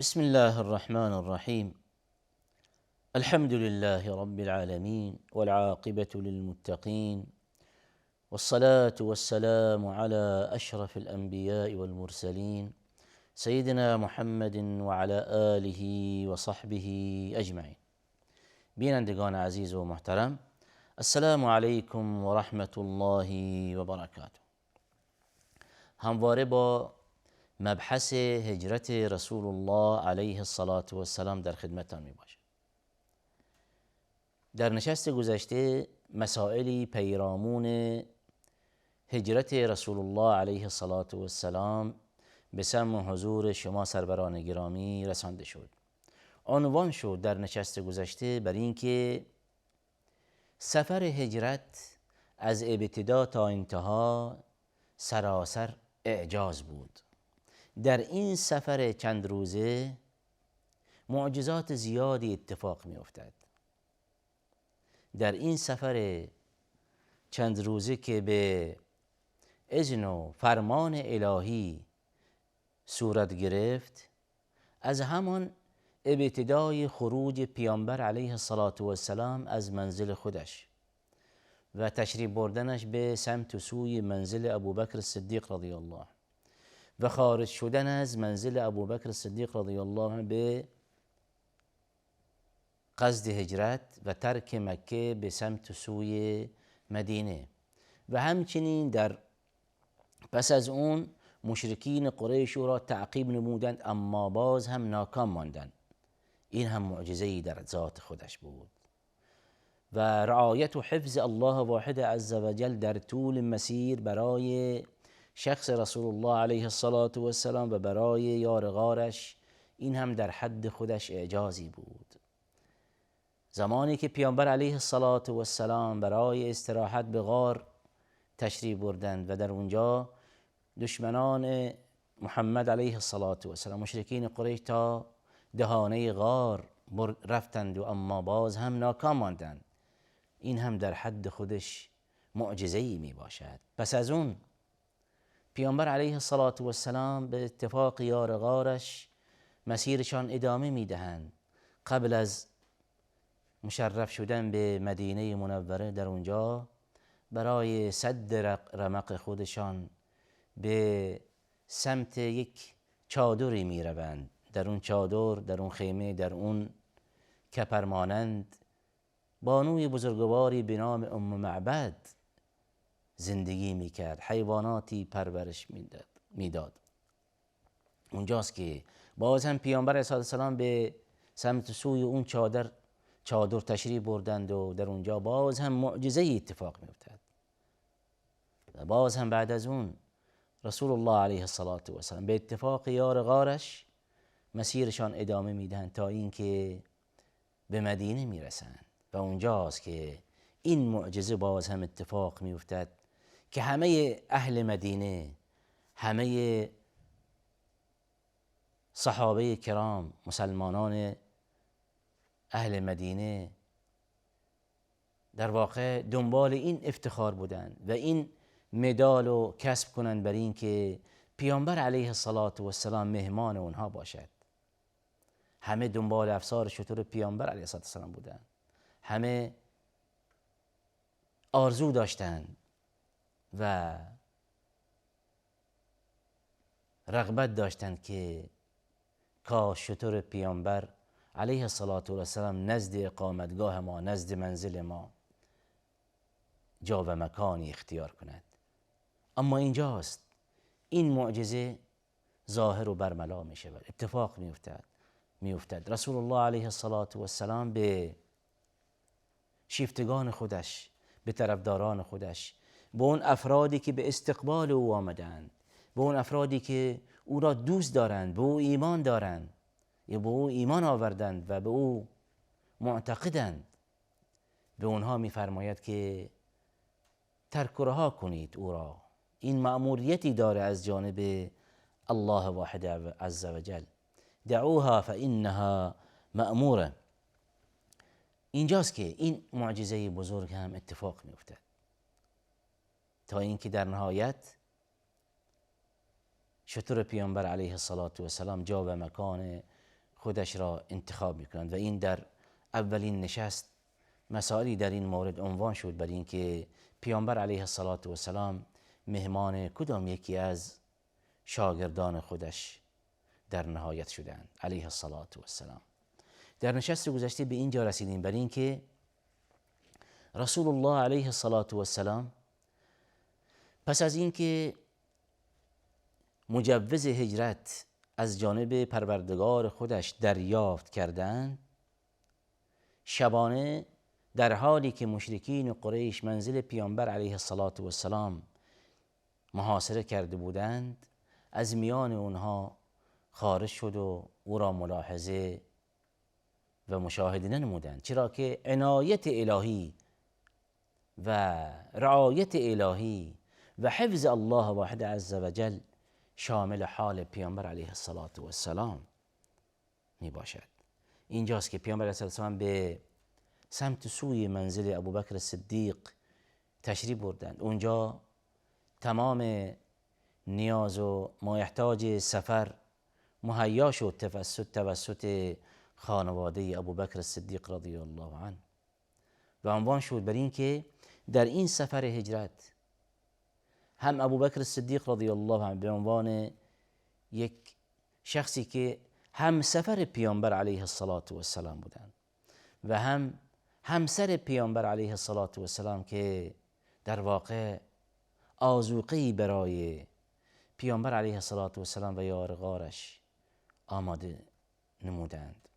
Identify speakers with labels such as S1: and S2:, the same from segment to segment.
S1: بسم الله الرحمن الرحيم. الحمد لله رب العالمين والعاقبة للمتقين، والصلاة والسلام على أشرف الأنبياء والمرسلين سيدنا محمد وعلى آله وصحبه أجمعين. بینندگان عزیز و محترم، السلام علیکم و رحمت الله و برکاته. همواره با مبحث هجرت رسول الله علیه الصلاة و السلام در خدمتان می باشم. در نشست گذشته مسائلی پیرامون هجرت رسول الله علیه الصلاة و السلام به سمع حضور شما سروران گرامی رسانده شد. عنوان شد در نشست گذشته بر اینکه سفر هجرت از ابتدا تا انتها سراسر اعجاز بود. در این سفر چند روزه معجزات زیادی اتفاق می افتد. در این سفر چند روزه که به اذن و فرمان الهی صورت گرفت، از همان ابتدای خروج پیامبر علیه الصلاة و السلام از منزل خودش و تشریف بردنش به سمت و سوی منزل ابوبکر الصدیق رضی الله و خارج شدن از منزل ابوبکر الصدیق رضی الله عنه به قصد هجرت و ترک مکه به سمت و سوی مدینه، و همچنین در پس از اون مشرکین قریش او را تعقیب نمودند اما باز هم ناکام ماندند. این هم معجزه‌ای در ذات خودش بود و رعایت و حفظ الله واحد عز و جل در طول مسیر برای شخص رسول الله علیه الصلاة و السلام و برای یار غارش، این هم در حد خودش اعجازی بود. زمانی که پیامبر علیه الصلاة و السلام برای استراحت به غار تشریف بردند و در اونجا دشمنان محمد علیه الصلاة و السلام مشرکین قریش تا دهانه غار رفتند و اما باز هم ناکام ماندند، این هم در حد خودش معجزه‌ای می باشد. پس از اون پیامبر علیه الصلاة و السلام به اتفاق یار غارش مسیرشان ادامه می دهند. قبل از مشرف شدن به مدینه منوره در اونجا برای سد رمق خودشان به سمت یک چادری می روند. در اون چادر، در اون خیمه، در اون کپرمانند بانوی بزرگواری به نام ام معبد زندگی می کرد، حیواناتی پرورش می داد. اونجاست که باز هم پیامبر علیه السلام به سمت سوی اون چادر تشریف بردند و در اونجا باز هم معجزه اتفاق می افتد. و باز هم بعد از اون رسول الله علیه الصلاة و السلام به اتفاق یار غارش مسیرشان ادامه میدهند تا اینکه به مدینه میرسند و اونجاست که این معجزه باز هم اتفاق میافتد که همه اهل مدینه، همه صحابه کرام، مسلمانان اهل مدینه در واقع دنبال این افتخار بودند و این مدال رو کسب کنند بر این که پیامبر علیه الصلاة و السلام مهمان اونها باشد. همه دنبال افسار شتر پیامبر علیه الصلاة و السلام بودند، همه آرزو داشتند و رغبت داشتند که کاش شتر پیامبر علیه الصلاة و السلام نزد اقامتگاه ما، نزد منزل ما جا و مکانی اختیار کند. اما اینجاست این معجزه ظاهر و برملا می شود، اتفاق می افتد. رسول الله علیه الصلاة و السلام به شیفتگان خودش، به طرفداران خودش، به اون افرادی که به استقبال او آمدند، به اون افرادی که او را دوست دارند، به او ایمان دارند یا به او ایمان آوردند و به او معتقدند، به اونها می‌فرماید که ترک و رها کنید او را. این مأموریتی داره از جانب الله واحد عز و جل، دعوها فانها مأموره. اینجاست که این معجزه بزرگ هم اتفاق می‌افتد تا اینکه در نهایت شتر پیامبر علیه الصلاة و السلام جا و مکان خودش را انتخاب میکنند و این در اولین نشست مسائلی در این مورد عنوان شد، برای اینکه پیامبر علیه السلام مهمان کدام یکی از شاگردان خودش در نهایت شدند علیه السلام. در نشست گذشته به اینجا رسیدیم برای اینکه رسول الله علیه السلام پس از اینکه مجوز هجرت از جانب پروردگار خودش دریافت کردند، شبانه در حالی که مشرکین قریش منزل پیامبر علیه السلام محاصره کرده بودند، از میان اونها خارج شد و او را ملاحظه و مشاهده ننمودند، چرا که عنایت الهی و رعایت الهی و حفظ الله واحد عز وجل شامل حال پیامبر علیه السلام می باشد. اینجاست که پیامبر علیه السلام به سمت سوی منزل ابوبکر صدیق تشریف بردند. اونجا تمام نیاز و مایحتاج سفر مهیا شد توسط خانواده ابوبکر صدیق رضی الله عنه و عنوان شد بر این که در این سفر هجرت هم ابوبکر صدیق رضی الله عنه به عنوان یک شخصی که هم سفر پیامبر علیه السلام بودند و هم همسر پیامبر علیه السلام که در واقع آذوقه‌ای برای پیامبر علیه السلام و یارغارش آماده نمودند.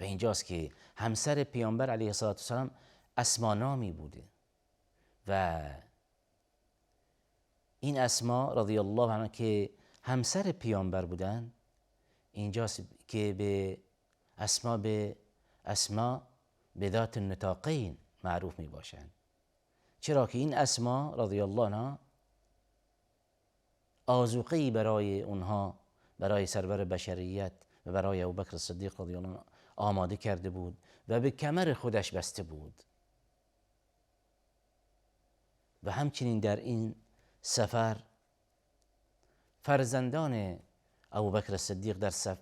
S1: و اینجاست که همسر پیامبر علیه السلام اسما نامی بوده و این اسما رضی الله عنها که همسر پیامبر بودند، اینجاست که به اسما به ذات النطاقین معروف می باشند، چرا که این اسما رضی الله عنها آذوقه‌ای برای اونها، برای سرور بشریت و برای ابوبکر صدیق رضی الله عنه آماده کرده بود و به کمر خودش بسته بود. و همچنین در این سفر فرزندان ابوبکر صدیق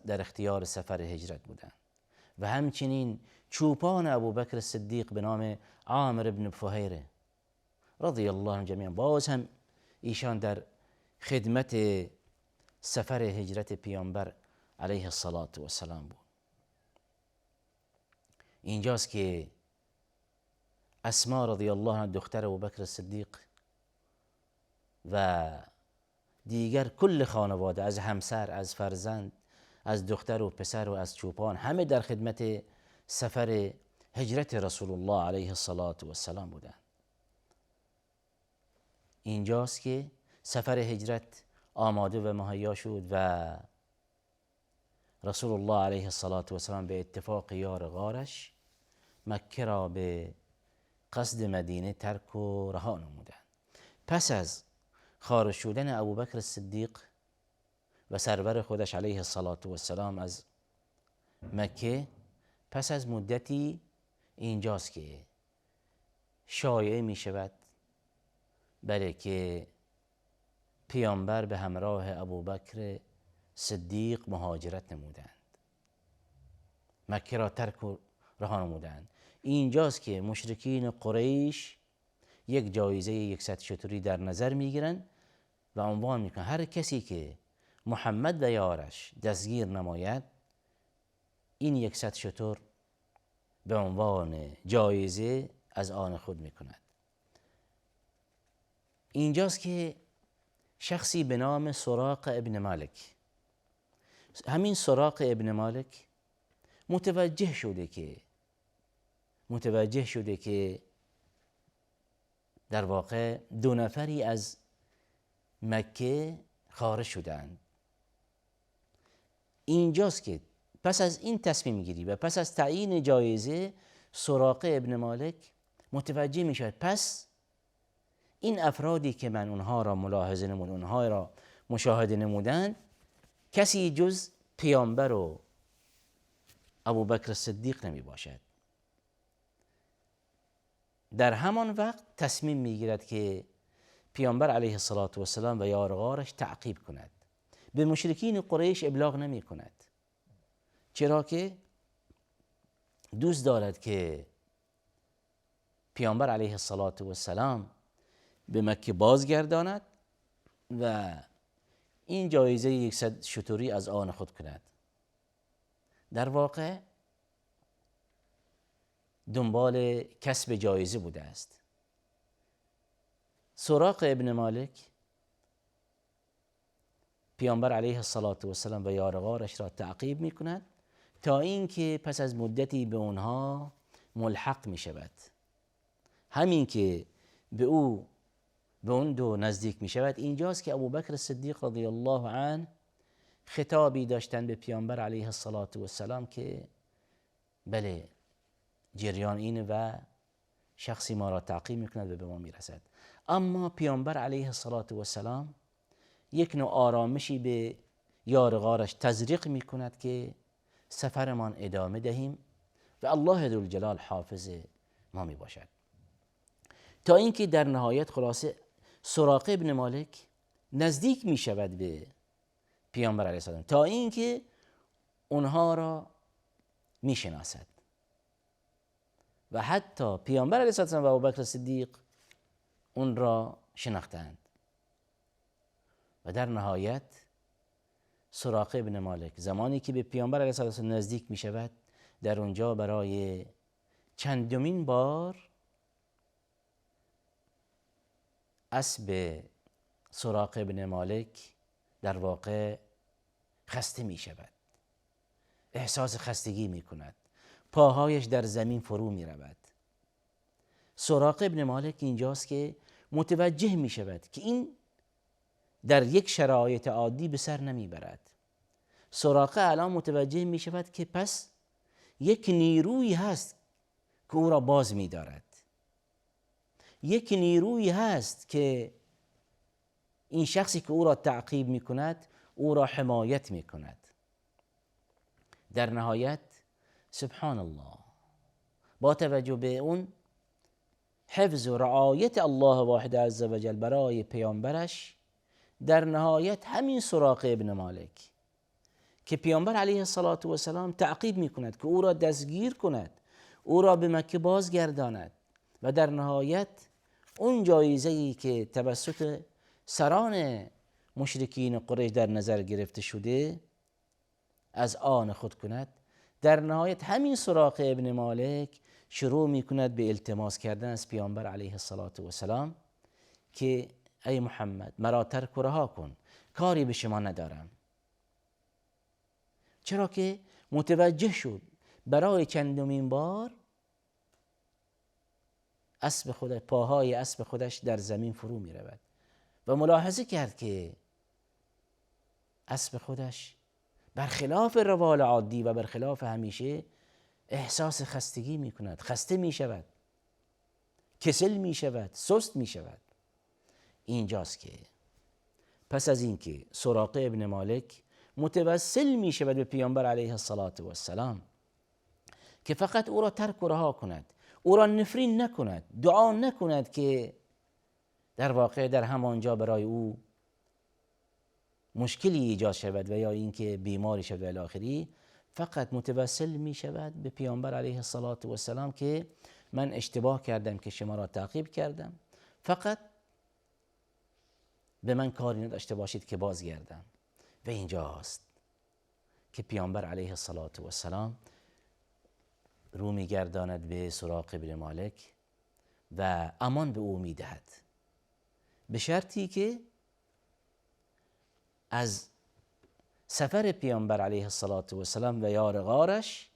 S1: در اختیار سفر هجرت بودند و همچنین چوپان ابوبکر صدیق به نام عامر ابن فهیره رضی الله عنه جمیعا، باز هم ایشان در خدمت سفر هجرت پیامبر علیه السلام بود. اینجاست که اسما رضی الله عنها دختر ابوبکر صدیق و دیگر کل خانواده، از همسر، از فرزند، از دختر و پسر و از چوپان، همه در خدمت سفر هجرت رسول الله علیه السلام بودند. اینجاست که سفر هجرت آماده و مهیا شد و رسول الله علیه السلام به اتفاق یار غارش مکه را به قصد مدینه ترک و رها نمودند. پس از خارج شدن ابوبکر صدیق و سرور خودش علیه السلام از مکه، پس از مدتی اینجاست که شایعه می شود بله که پیامبر به همراه ابوبکر صدیق مهاجرت نمودند، مکه را ترک و رها نمودند. اینجاست که مشرکین قریش یک جایزه 100 شتری در نظر میگیرند و عنوان میکنند هر کسی که محمد و یارش دستگیر نماید، این 100 شتر به عنوان جایزه از آن خود میکند. اینجاست که شخصی به نام سراق ابن مالک، همین سراق ابن مالک متوجه شده که در واقع 2 نفری از مکه خارج شدند. اینجاست که پس از این تصمیم گیری و پس از تعیین جایزه، سراق ابن مالک متوجه می شود پس این افرادی که من اونها را ملاحظه نمودم، اونها را مشاهده نمودند، کسی جز پیامبر و ابوبکر صدیق نمی باشد. در همان وقت تصمیم میگیرد که پیامبر علیه السلام و یارغارش تعقیب کند، به مشرکین قریش ابلاغ نمی کند چرا که دوست دارد که پیامبر علیه السلام به مکه بازگرداند و این جایزه 100 شتری از آن خود کند. در واقع دنبال کسب جایزه بوده است. سراق ابن مالک پیامبر علیه السلام و یارغارش را تعقیب می کند تا اینکه پس از مدتی به اونها ملحق می شود. همین که به اون دو نزدیک می شود، اینجاست که ابوبکر صدیق رضی الله عنه خطابی داشتن به پیامبر علیه السلام که بله جریان اینه و شخصی ما را تعقیب می کند و به ما می رسد. اما پیامبر علیه السلام یک نوع آرامشی به یارغارش تزریق می کند که سفرمان ادامه دهیم و الله ذوالجلال حافظ ما می باشد. تا اینکه در نهایت خلاصه سراقه ابن مالک نزدیک می شود به پیامبر علیه السلام تا اینکه اونها را می شناسد و حتی پیامبر علیه السلام و ابوبکر صدیق اون را شناختند و در نهایت سراقه ابن مالک زمانی که به پیامبر علیه السلام نزدیک می شود، در اونجا برای چندمین بار اسب سراقه ابن مالک در واقع خسته می شود، احساس خستگی می کند، پاهایش در زمین فرو می رود. سراقه ابن مالک اینجاست که متوجه می شود که این در یک شرایط عادی به سر نمی برد. سراقه الان متوجه می شود که پس یک نیروی هست که او را باز می دارد، یک نیروی هست که این شخصی که او را تعقیب می کند او را حمایت می کند. در نهایت سبحان الله با توجه به اون حفظ و رعایت الله واحد عزوجل برای پیامبرش، در نهایت همین سراقه ابن مالک که پیامبر علیه السلام تعقیب می کند که او را دستگیر کند، او را به مکه بازگرداند و در نهایت اون جایزه‌ای که توسط سران مشرکین قریش در نظر گرفته شده از آن خود کند، در نهایت همین سراقه ابن مالک شروع می کند به التماس کردن از پیامبر علیه السلام که ای محمد مرا ترک و رها کن، کاری به شما ندارم. چرا که متوجه شد برای چندمین بار پاهای اسب خودش در زمین فرو می رود و ملاحظه کرد که اسب خودش برخلاف روال عادی و برخلاف همیشه احساس خستگی می کند، خسته می شود، کسل می شود، سست می شود. اینجاست که پس از اینکه سراقه ابن مالک متوسل می شود به پیامبر علیه السلام که فقط او را ترک و رها کند، او را نفرین نکند، دعا نکند که در واقع در همانجا برای او مشکلی ایجاد شود و یا اینکه بیماری شود و الی آخره، فقط متوسل می شود به پیامبر علیه السلام که من اشتباه کردم که شما را تعقیب کردم، فقط به من کاری نداشته باشید که بازگردم. و اینجاست که پیامبر علیه السلام رو میگرداند به سراقه ابن مالک و امان به او میدهد، به شرطی که از سفر پیامبر علیه السلام و یارغارش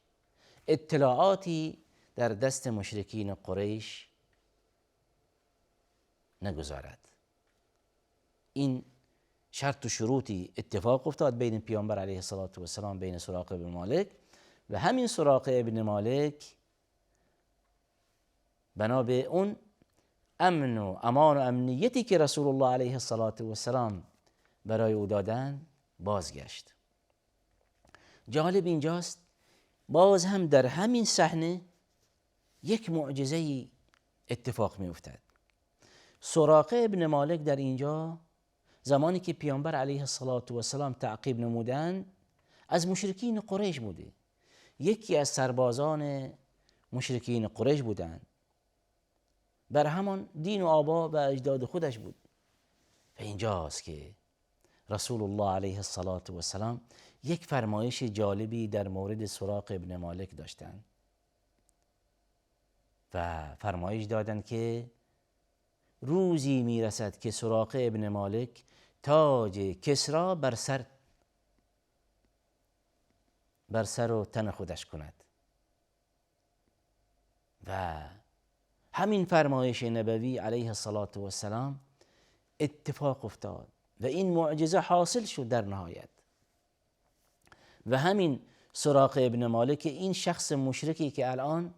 S1: اطلاعاتی در دست مشرکین قریش نگذارد. این شرط و شروطی اتفاق افتاد بین پیامبر علیه السلام بین سراقه ابن مالک و همین سراقه ابن مالک بنا به اون امن و امان و امنیتی که رسول الله علیه السلام برای او دادن بازگشت. جالب اینجاست باز هم در همین صحنه یک معجزه اتفاق می افتد. سراقه ابن مالک در اینجا زمانی که پیامبر علیه السلام تعقیب نمودند از مشرکین قریش بوده یکی از سربازان مشرکین قریش بودند، بر همان دین و آبا و اجداد خودش بود. و اینجاست که رسول الله علیه السلام یک فرمایش جالبی در مورد سراق ابن مالک داشتند و فرمایش دادند که روزی میرسد که سراق ابن مالک تاج کسری بر سر و تن خودش کند. و همین فرمایش نبوی علیه السلام اتفاق افتاد و این معجزه حاصل شد در نهایت. و همین سراق ابن مالک، این شخص مشرکی که الان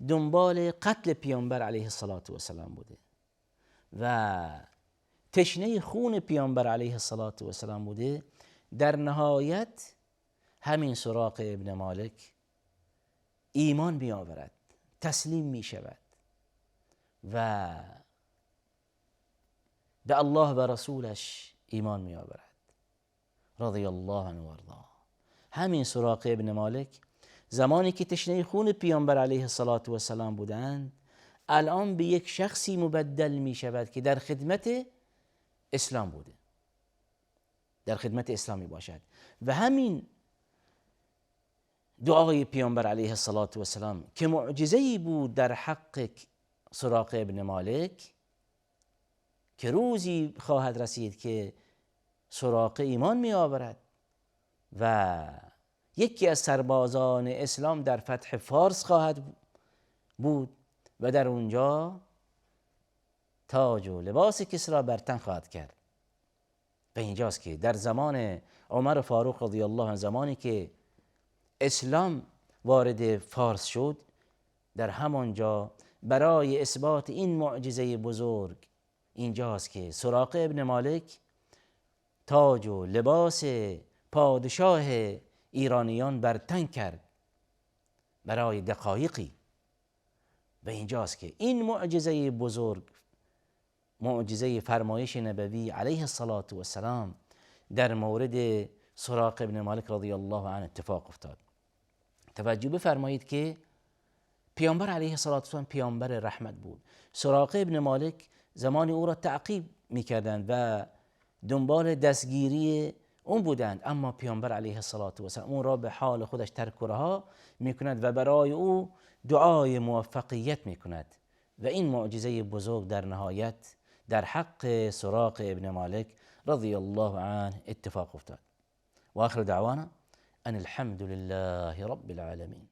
S1: دنبال قتل پیامبر علیه السلام بوده و تشنه خون پیامبر علیه السلام بوده، در نهایت همین سراق ابن مالک ایمان می آورد، تسلیم می شود و به الله و رسولش ایمان می آورد رضی الله عنه و ارضاه. همین سراق ابن مالک زمانی که تشنه خون پیامبر علیه السلام بودند، الان به یک شخصی مبدل می شود که در خدمت اسلام بوده، در خدمت اسلامی باشد. و همین دعای پیامبر علیه السلام که معجزه‌ای بود در حق سراق ابن مالک، که روزی خواهد رسید که سراقه ایمان می آورد و یکی از سربازان اسلام در فتح فارس خواهد بود و در اونجا تاج و لباس کسری بر تن خواهد کرد. و اینجاست که در زمان عمر فاروق رضی الله عنه، زمانی که اسلام وارد فارس شد، در همانجا برای اثبات این معجزه بزرگ اینجاست که سراق ابن مالک تاج و لباس پادشاه ایرانیان بر تن کرد برای دقایقی. و اینجاست که این معجزه بزرگ، معجزه فرمایش نبوی علیه السلام در مورد سراق ابن مالک رضی الله عنه اتفاق افتاد. توجه بفرمایید که پیامبر علیه السلام پیامبر رحمت بود. سراق ابن مالک زمانی او را تعقیب میکردند و دنبال دستگیری اون بودند، اما پیامبر علیه السلام اون را به حال خودش ترک و رها میکند و برای او دعای موفقیت میکند. و این معجزه بزرگ در نهایت در حق سراق ابن مالک رضی الله عنه اتفاق افتاد. و آخر دعوانا ان الحمد لله رب العالمین.